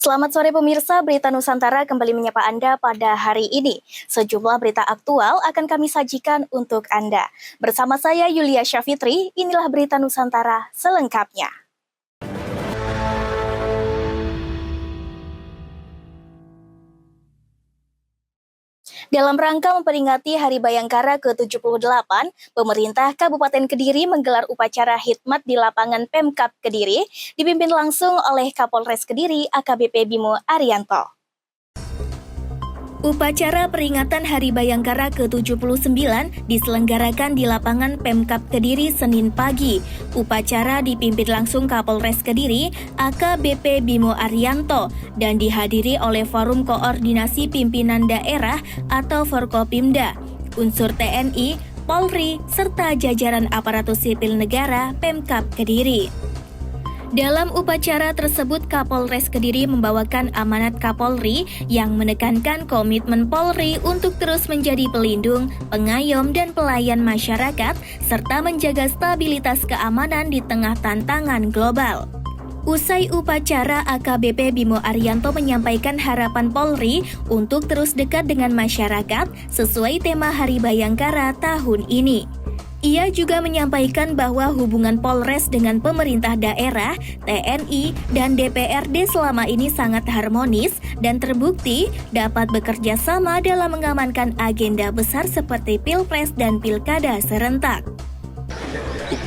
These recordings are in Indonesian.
Selamat sore pemirsa, Berita Nusantara kembali menyapa Anda pada hari ini. Sejumlah berita aktual akan kami sajikan untuk Anda. Bersama saya Yulia Syafitri, inilah Berita Nusantara selengkapnya. Dalam rangka memperingati Hari Bayangkara ke-78, pemerintah Kabupaten Kediri menggelar upacara khidmat di lapangan Pemkab Kediri, dipimpin langsung oleh Kapolres Kediri AKBP Bimo Arianto. Upacara peringatan Hari Bayangkara ke-79 diselenggarakan di lapangan Pemkab Kediri Senin pagi. Upacara dipimpin langsung Kapolres Kediri AKBP Bimo Arianto dan dihadiri oleh Forum Koordinasi Pimpinan Daerah atau Forkopimda, unsur TNI, Polri, serta jajaran aparatus sipil negara Pemkab Kediri. Dalam upacara tersebut, Kapolres Kediri membawakan amanat Kapolri yang menekankan komitmen Polri untuk terus menjadi pelindung, pengayom, dan pelayan masyarakat, serta menjaga stabilitas keamanan di tengah tantangan global. Usai upacara, AKBP Bimo Arianto menyampaikan harapan Polri untuk terus dekat dengan masyarakat sesuai tema Hari Bayangkara tahun ini. Ia juga menyampaikan bahwa hubungan Polres dengan pemerintah daerah, TNI, dan DPRD selama ini sangat harmonis dan terbukti dapat bekerja sama dalam mengamankan agenda besar seperti Pilpres dan Pilkada serentak.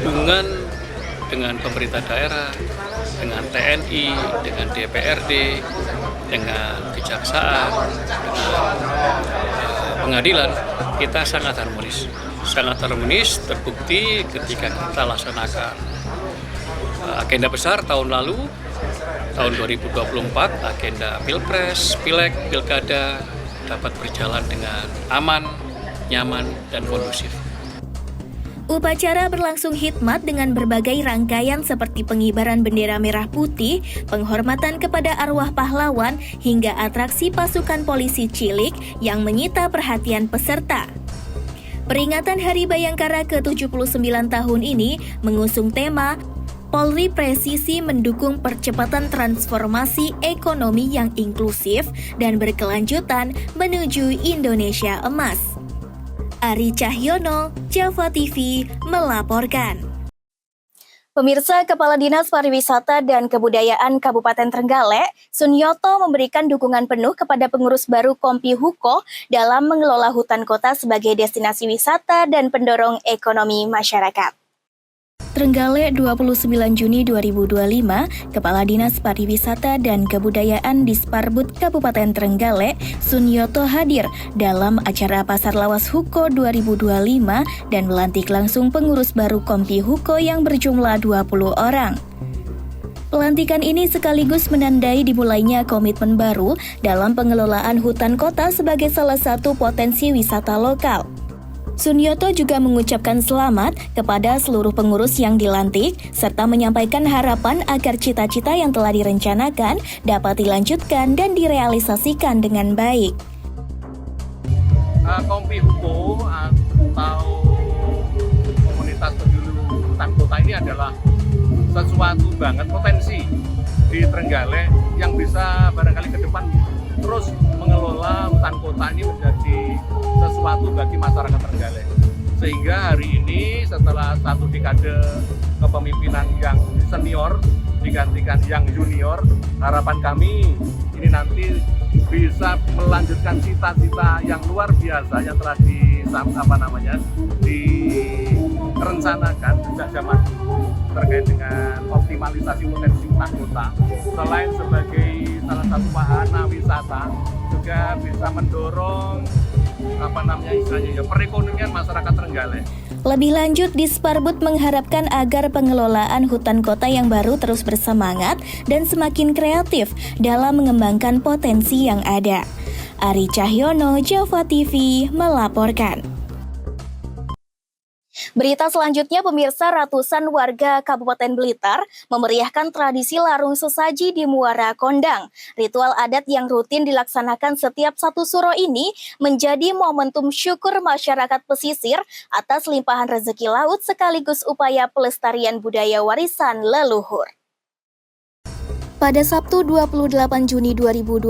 Hubungan dengan pemerintah daerah, dengan TNI, dengan DPRD, dengan kejaksaan, dengan pengadilan, kita sangat harmonis. Sangat harmonis terbukti ketika kita laksanakan agenda besar tahun lalu, tahun 2024, agenda Pilpres, Pileg, Pilkada dapat berjalan dengan aman, nyaman, dan kondusif. Upacara berlangsung khidmat dengan berbagai rangkaian seperti pengibaran bendera merah putih, penghormatan kepada arwah pahlawan, hingga atraksi pasukan polisi cilik yang menyita perhatian peserta. Peringatan Hari Bayangkara ke-79 tahun ini mengusung tema Polri Presisi mendukung percepatan transformasi ekonomi yang inklusif dan berkelanjutan menuju Indonesia Emas. Ari Cahyono, Java TV, melaporkan. Pemirsa, Kepala Dinas Pariwisata dan Kebudayaan Kabupaten Trenggalek, Sunyoto memberikan dukungan penuh kepada pengurus baru Kompi Huko dalam mengelola hutan kota sebagai destinasi wisata dan pendorong ekonomi masyarakat. Trenggalek 29 Juni 2025, Kepala Dinas Pariwisata dan Kebudayaan Disparbud Kabupaten Trenggalek, Sunyoto hadir dalam acara Pasar Lawas Huko 2025 dan melantik langsung pengurus baru Kompi Huko yang berjumlah 20 orang. Pelantikan ini sekaligus menandai dimulainya komitmen baru dalam pengelolaan hutan kota sebagai salah satu potensi wisata lokal. Sunyoto juga mengucapkan selamat kepada seluruh pengurus yang dilantik, serta menyampaikan harapan agar cita-cita yang telah direncanakan dapat dilanjutkan dan direalisasikan dengan baik. Kompi Huko atau komunitas penjuru hutan kota ini adalah sesuatu banget potensi di Trenggalek yang bisa barangkali ke depan terus mengelola hutan kota ini menjadi sesuatu bagi masyarakat Trenggalek. Sehingga hari ini setelah satu dekade kepemimpinan yang senior digantikan yang junior, harapan kami ini nanti bisa melanjutkan cita-cita yang luar biasa yang telah direncanakan sejak zaman dulu terkait dengan optimalisasi potensi hutan kota. Selain sebagai salah satu wahana wisata, juga bisa mendorong perekonomian masyarakat Trenggalek. Lebih lanjut, Disparbud mengharapkan agar pengelolaan hutan kota yang baru terus bersemangat dan semakin kreatif dalam mengembangkan potensi yang ada. Ari Cahyono, Java TV, melaporkan. Berita selanjutnya, pemirsa, ratusan warga Kabupaten Blitar memeriahkan tradisi larung sesaji di Muara Kondang. Ritual adat yang rutin dilaksanakan setiap satu suro ini menjadi momentum syukur masyarakat pesisir atas limpahan rezeki laut sekaligus upaya pelestarian budaya warisan leluhur. Pada Sabtu 28 Juni 2025,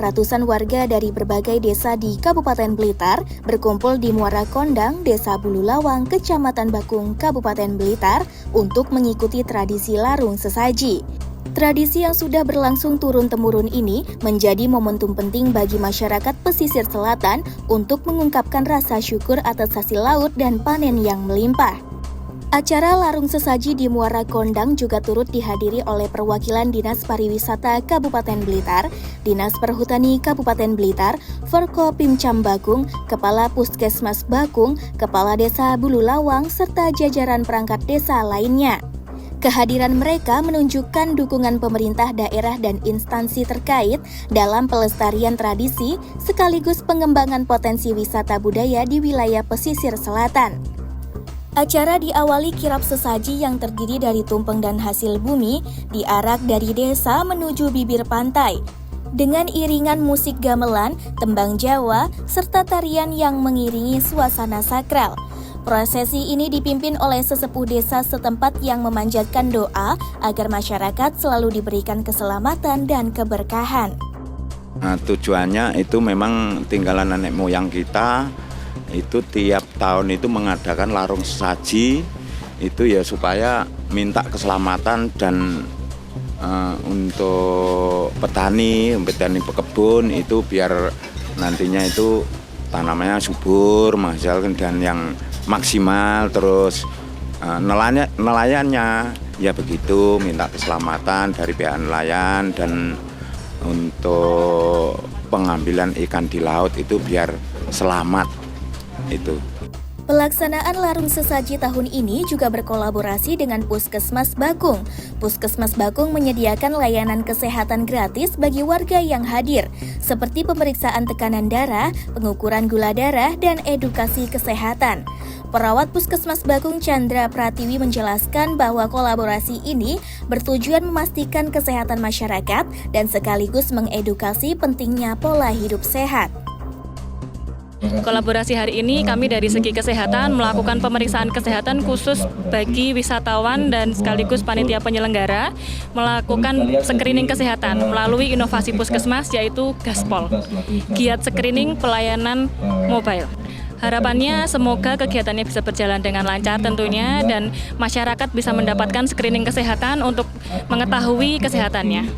ratusan warga dari berbagai desa di Kabupaten Blitar berkumpul di Muara Kondang, Desa Bulu Lawang, Kecamatan Bakung, Kabupaten Blitar untuk mengikuti tradisi larung sesaji. Tradisi yang sudah berlangsung turun-temurun ini menjadi momentum penting bagi masyarakat pesisir selatan untuk mengungkapkan rasa syukur atas hasil laut dan panen yang melimpah. Acara larung sesaji di Muara Kondang juga turut dihadiri oleh perwakilan Dinas Pariwisata Kabupaten Blitar, Dinas Perhutani Kabupaten Blitar, Forkopimcam Bakung, Kepala Puskesmas Bakung, Kepala Desa Bulu Lawang, serta jajaran perangkat desa lainnya. Kehadiran mereka menunjukkan dukungan pemerintah daerah dan instansi terkait dalam pelestarian tradisi sekaligus pengembangan potensi wisata budaya di wilayah pesisir selatan. Acara diawali kirap sesaji yang terdiri dari tumpeng dan hasil bumi diarak dari desa menuju bibir pantai dengan iringan musik gamelan, tembang Jawa, serta tarian yang mengiringi suasana sakral. Prosesi ini dipimpin oleh sesepuh desa setempat yang memanjatkan doa agar masyarakat selalu diberikan keselamatan dan keberkahan. Nah, tujuannya itu memang tinggalan nenek moyang kita. Itu tiap tahun itu mengadakan larung sesaji itu ya supaya minta keselamatan dan untuk petani pekebun itu biar nantinya itu tanamannya subur, menghasilkan dan yang maksimal, terus nelayannya ya begitu minta keselamatan dari pihak nelayan dan untuk pengambilan ikan di laut itu biar selamat. Itu. Pelaksanaan larung sesaji tahun ini juga berkolaborasi dengan Puskesmas Bakung. Puskesmas Bakung menyediakan layanan kesehatan gratis bagi warga yang hadir, seperti pemeriksaan tekanan darah, pengukuran gula darah, dan edukasi kesehatan. Perawat Puskesmas Bakung Chandra Pratiwi menjelaskan bahwa kolaborasi ini bertujuan memastikan kesehatan masyarakat dan sekaligus mengedukasi pentingnya pola hidup sehat. Kolaborasi hari ini kami dari segi kesehatan melakukan pemeriksaan kesehatan khusus bagi wisatawan dan sekaligus panitia penyelenggara melakukan screening kesehatan melalui inovasi Puskesmas yaitu Gaspol, giat screening pelayanan mobile. Harapannya semoga kegiatannya bisa berjalan dengan lancar tentunya dan masyarakat bisa mendapatkan screening kesehatan untuk mengetahui kesehatannya.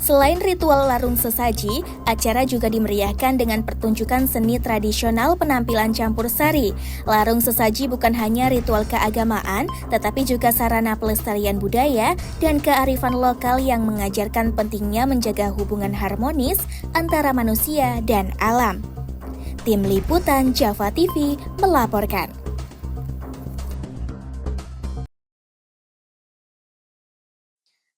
Selain ritual larung sesaji, acara juga dimeriahkan dengan pertunjukan seni tradisional penampilan campur sari. Larung sesaji bukan hanya ritual keagamaan, tetapi juga sarana pelestarian budaya dan kearifan lokal yang mengajarkan pentingnya menjaga hubungan harmonis antara manusia dan alam. Tim Liputan Java TV melaporkan.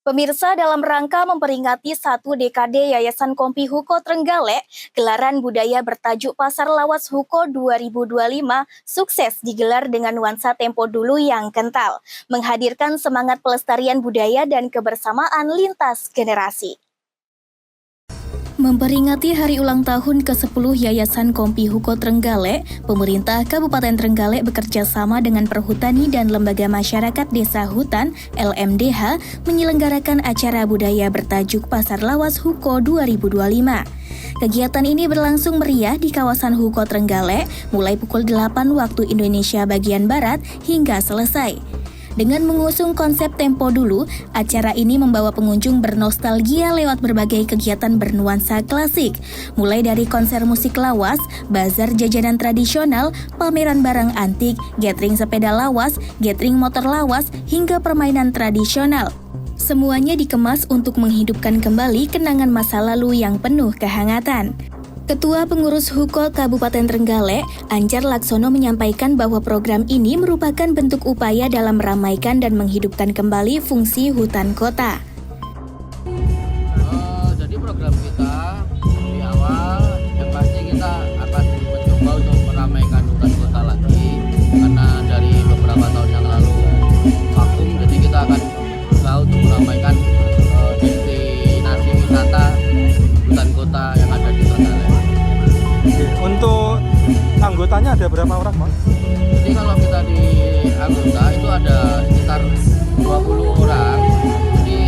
Pemirsa, dalam rangka memperingati 1 dekade Yayasan Kompi Huko Trenggalek, gelaran budaya bertajuk Pasar Lawas Huko 2025 sukses digelar dengan nuansa tempo dulu yang kental, menghadirkan semangat pelestarian budaya dan kebersamaan lintas generasi. Memperingati hari ulang tahun ke-10 Yayasan Kompi Huko Trenggalek, pemerintah Kabupaten Trenggalek bekerja sama dengan Perhutani dan Lembaga Masyarakat Desa Hutan (LMDH) menyelenggarakan acara budaya bertajuk Pasar Lawas Huko 2025. Kegiatan ini berlangsung meriah di kawasan Huko Trenggalek mulai pukul 8 waktu Indonesia bagian Barat hingga selesai. Dengan mengusung konsep tempo dulu, acara ini membawa pengunjung bernostalgia lewat berbagai kegiatan bernuansa klasik, mulai dari konser musik lawas, bazar jajanan tradisional, pameran barang antik, gathering sepeda lawas, gathering motor lawas, hingga permainan tradisional. Semuanya dikemas untuk menghidupkan kembali kenangan masa lalu yang penuh kehangatan. Ketua Pengurus Huko Kabupaten Trenggalek, Anjar Laksono menyampaikan bahwa program ini merupakan bentuk upaya dalam meramaikan dan menghidupkan kembali fungsi hutan kota. Jadi program kita di awal yang pasti kita akan mencoba untuk meramaikan hutan kota lagi karena dari beberapa tahun yang lalu vakum, jadi kita akan berusaha untuk meramaikan destinasi wisata hutan kota yang ada di Trenggalek. Untuk anggotanya ada berapa orang, Pak? Jadi kalau kita di anggota itu ada sekitar 20 orang. Jadi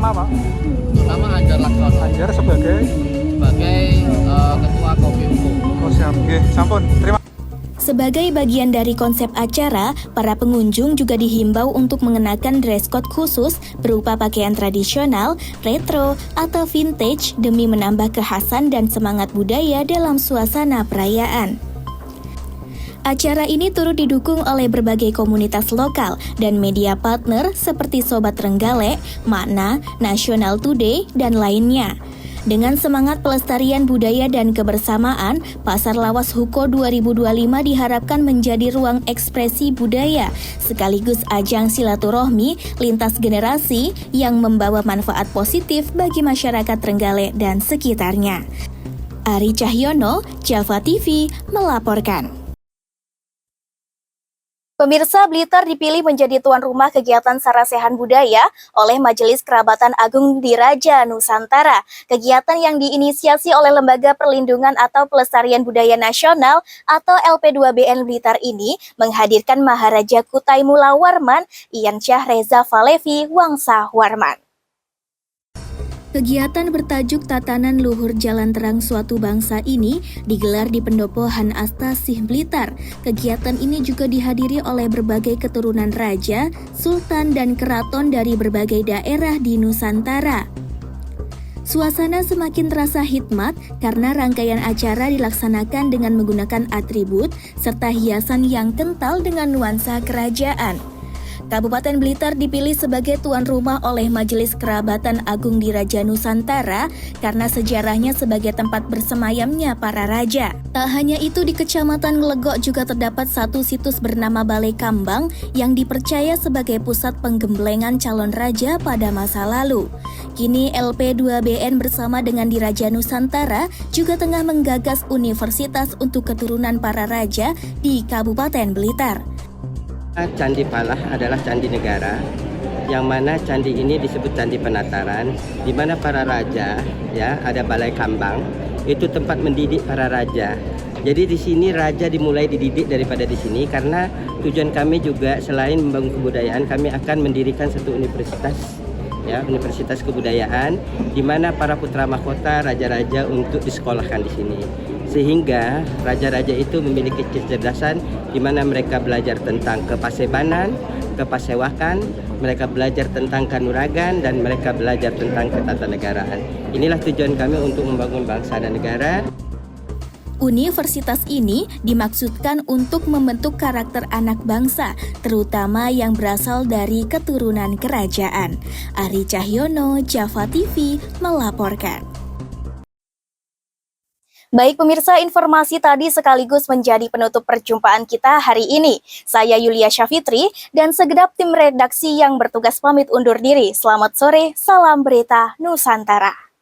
nama Pak? Untuk nama Anjar Laksono Anjar sebagai Ketua Kominfo. oh siap. Oke, sampun. Terima Sebagai bagian dari konsep acara, para pengunjung juga dihimbau untuk mengenakan dress code khusus berupa pakaian tradisional, retro, atau vintage demi menambah kekhasan dan semangat budaya dalam suasana perayaan. Acara ini turut didukung oleh berbagai komunitas lokal dan media partner seperti Sobat Trenggalek, Makna, National Today, dan lainnya. Dengan semangat pelestarian budaya dan kebersamaan, Pasar Lawas Huko 2025 diharapkan menjadi ruang ekspresi budaya, sekaligus ajang silaturahmi lintas generasi yang membawa manfaat positif bagi masyarakat Trenggalek dan sekitarnya. Ari Cahyono, Java TV, melaporkan. Pemirsa, Blitar dipilih menjadi tuan rumah kegiatan Sarasehan Budaya oleh Majelis Kerabatan Agung Diraja Nusantara. Kegiatan yang diinisiasi oleh Lembaga Perlindungan atau Pelestarian Budaya Nasional atau LP2BN Blitar ini menghadirkan Maharaja Kutai Mula Warman, Ian Syah Reza Falevi Wangsa Warman. Kegiatan bertajuk Tatanan Luhur Jalan Terang Suatu Bangsa ini digelar di Pendopo Han Astasih Blitar. Kegiatan ini juga dihadiri oleh berbagai keturunan raja, sultan, dan keraton dari berbagai daerah di Nusantara. Suasana semakin terasa hikmat karena rangkaian acara dilaksanakan dengan menggunakan atribut serta hiasan yang kental dengan nuansa kerajaan. Kabupaten Blitar dipilih sebagai tuan rumah oleh Majelis Kerabatan Agung Diraja Nusantara karena sejarahnya sebagai tempat bersemayamnya para raja. Tak hanya itu, di Kecamatan Nglegok juga terdapat satu situs bernama Balai Kambang yang dipercaya sebagai pusat penggemblengan calon raja pada masa lalu. Kini LP2BN bersama dengan Diraja Nusantara juga tengah menggagas universitas untuk keturunan para raja di Kabupaten Blitar. Candi Palah adalah candi negara, yang mana candi ini disebut Candi Penataran, di mana para raja, ya, ada Balai Kambang, itu tempat mendidik para raja. Jadi di sini raja dimulai dididik daripada di sini, karena tujuan kami juga selain membangun kebudayaan, kami akan mendirikan satu universitas, ya, universitas kebudayaan, di mana para putra mahkota raja-raja untuk disekolahkan di sini. Sehingga raja-raja itu memiliki kecerdasan di mana mereka belajar tentang kepasebanan, kepasewakan, mereka belajar tentang kanuragan, dan mereka belajar tentang ketatanegaraan. Inilah tujuan kami untuk membangun bangsa dan negara. Universitas ini dimaksudkan untuk membentuk karakter anak bangsa, terutama yang berasal dari keturunan kerajaan. Ari Cahyono, Java TV, melaporkan. Baik pemirsa, informasi tadi sekaligus menjadi penutup perjumpaan kita hari ini. Saya Yulia Syafitri dan segenap tim redaksi yang bertugas pamit undur diri. Selamat sore, salam berita Nusantara.